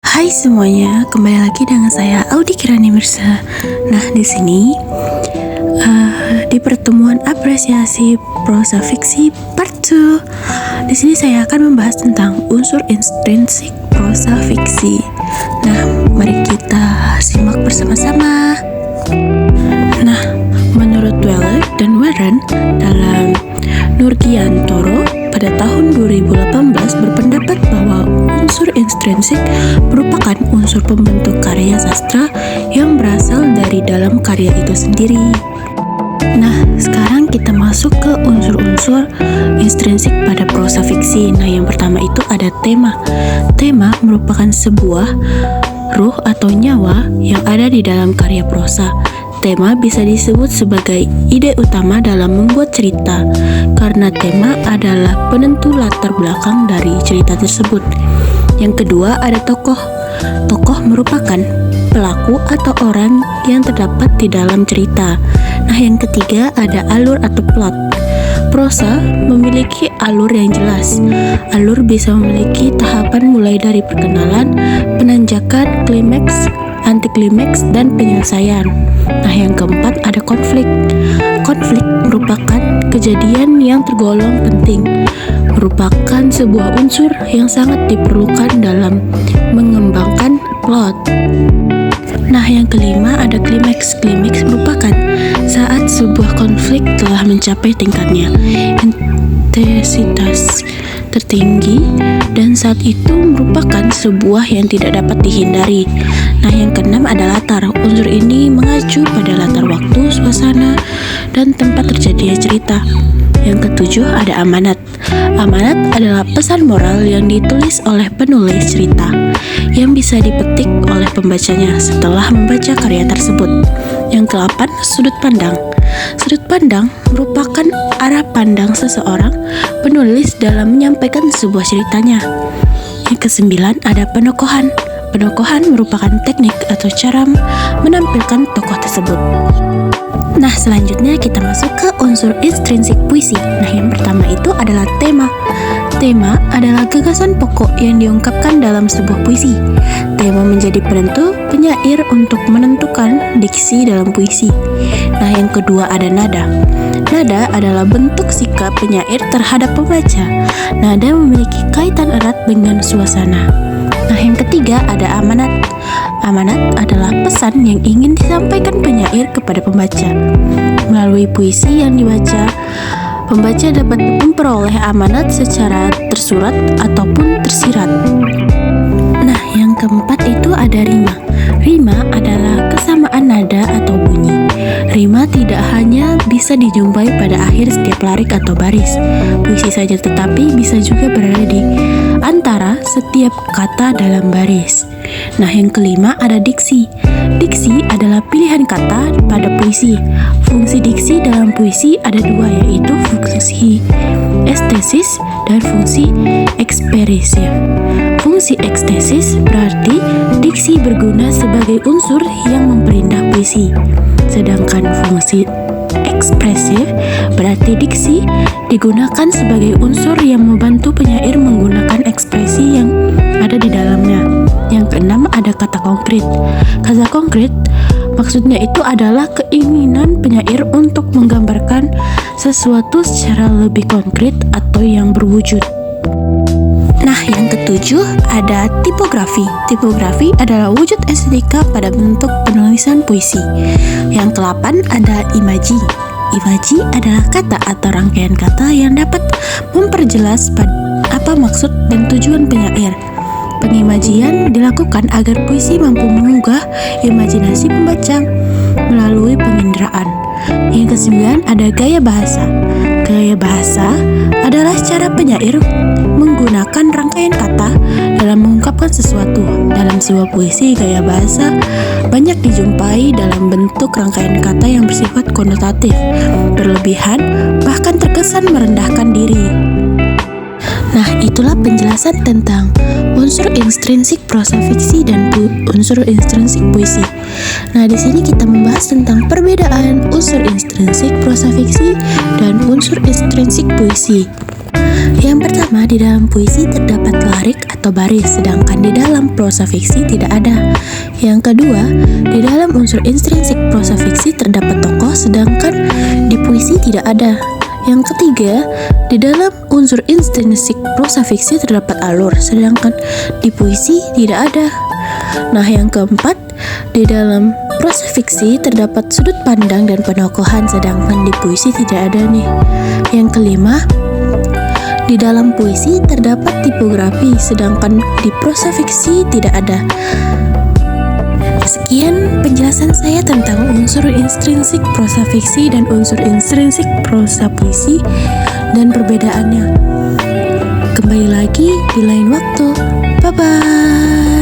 Hai semuanya, kembali lagi dengan saya Audi Kirani Mirza. Nah, di sini di pertemuan apresiasi prosa fiksi part 2. Di sini saya akan membahas tentang unsur intrinsik prosa fiksi. Nah, mari kita simak bersama-sama. Nah, menurut Dweller dan Warren dalam Nurgiantoro pada tahun 2018 berpendapat bahwa unsur intrinsik merupakan unsur pembentuk karya sastra yang berasal dari dalam karya itu sendiri. Nah, sekarang kita masuk ke unsur-unsur intrinsik pada prosa fiksi. Nah, yang pertama itu ada tema. Tema merupakan sebuah ruh atau nyawa yang ada di dalam karya prosa. Tema bisa disebut sebagai ide utama dalam membuat cerita, karena tema adalah penentu latar belakang dari cerita tersebut. Yang kedua ada tokoh. Tokoh merupakan pelaku atau orang yang terdapat di dalam cerita. Nah, yang ketiga ada alur atau plot. Prosa memiliki alur yang jelas. Alur bisa memiliki tahapan mulai dari perkenalan, penanjakan, klimaks, antiklimaks, dan penyelesaian. Nah, yang keempat ada konflik. Konflik merupakan kejadian yang tergolong penting, merupakan sebuah unsur yang sangat diperlukan dalam mengembangkan plot. Nah, yang kelima ada klimaks. Klimaks merupakan saat sebuah konflik telah mencapai tingkatnya intensitas tertinggi, dan saat itu merupakan sebuah yang tidak dapat dihindari. Nah, yang keenam ada latar. Unsur ini mengacu pada latar waktu, suasana, dan tempat terjadinya cerita. Yang ketujuh ada amanat. Amanat adalah pesan moral yang ditulis oleh penulis cerita yang bisa dipetik oleh pembacanya setelah membaca karya tersebut. Yang ke-8 sudut pandang. Sudut pandang merupakan arah pandang seseorang penulis dalam menyampaikan sebuah ceritanya. Yang ke-9 ada penokohan. Penokohan merupakan teknik atau cara menampilkan tokoh tersebut. Nah, selanjutnya kita masuk ke unsur intrinsik puisi. Nah, yang pertama itu adalah tema. Tema adalah gagasan pokok yang diungkapkan dalam sebuah puisi. Tema menjadi penentu penyair untuk menentukan diksi dalam puisi. Nah, yang kedua ada nada. Nada adalah bentuk sikap penyair terhadap pembaca. Nada memiliki kaitan erat dengan suasana. Nah, yang ketiga ada amanat. Amanat adalah pesan yang ingin disampaikan penyair kepada pembaca. Melalui puisi yang dibaca, pembaca dapat memperoleh amanat secara tersurat ataupun tersirat. Nah, yang keempat itu ada rima. Rima adalah kesamaan nada atau bunyi. Rima tidak hanya bisa dijumpai pada akhir setiap larik atau baris puisi saja, tetapi bisa juga berada di antara setiap kata dalam baris. Nah, yang kelima ada diksi. Diksi adalah pilihan kata pada puisi. Fungsi diksi dalam puisi ada dua, yaitu fungsi estesis dan fungsi ekspresif. Fungsi estesis berarti diksi berguna sebagai unsur yang memperindah puisi. Sedangkan fungsi ekspresif berarti diksi digunakan sebagai unsur yang membantu penyair menggunakan ekspresi yang ada di dalamnya. Yang keenam ada kata konkret. Kata konkret maksudnya itu adalah keinginan penyair untuk menggambarkan sesuatu secara lebih konkret atau yang berwujud. Nah, yang ketujuh ada tipografi. Tipografi adalah wujud estetika pada bentuk penulisan puisi. Yang ke-8 ada imaji. Imaji adalah kata atau rangkaian kata yang dapat memperjelas apa maksud dan tujuan penyair. Pengimajian dilakukan agar puisi mampu menggugah imajinasi pembaca melalui penginderaan. Yang ke-9 ada gaya bahasa. Gaya bahasa adalah cara penyair menggunakan rangkaian kata dalam mengungkapkan sesuatu. Dalam sebuah puisi, gaya bahasa banyak dijumpai dalam bentuk rangkaian kata yang bersifat konotatif, berlebihan, bahkan terkesan merendahkan diri. Nah, itulah penjelasan tentang unsur intrinsik prosa fiksi dan unsur intrinsik puisi. Nah, di sini kita membahas tentang perbedaan unsur intrinsik prosa fiksi dan unsur intrinsik puisi. Yang pertama, di dalam puisi terdapat lirik atau baris, sedangkan di dalam prosa fiksi tidak ada. Yang kedua, di dalam unsur intrinsik prosa fiksi terdapat tokoh, sedangkan di puisi tidak ada. Yang ketiga, di dalam unsur intrinsik prosa fiksi terdapat alur, sedangkan di puisi tidak ada. Nah, yang keempat, di dalam prosa fiksi terdapat sudut pandang dan penokohan, sedangkan di puisi tidak ada nih. Yang kelima, di dalam puisi terdapat tipografi, sedangkan di prosa fiksi tidak ada. Sekian penjelasan saya tentang unsur intrinsik prosa fiksi dan unsur intrinsik prosa puisi dan perbedaannya. Kembali lagi di lain waktu. Bye-bye.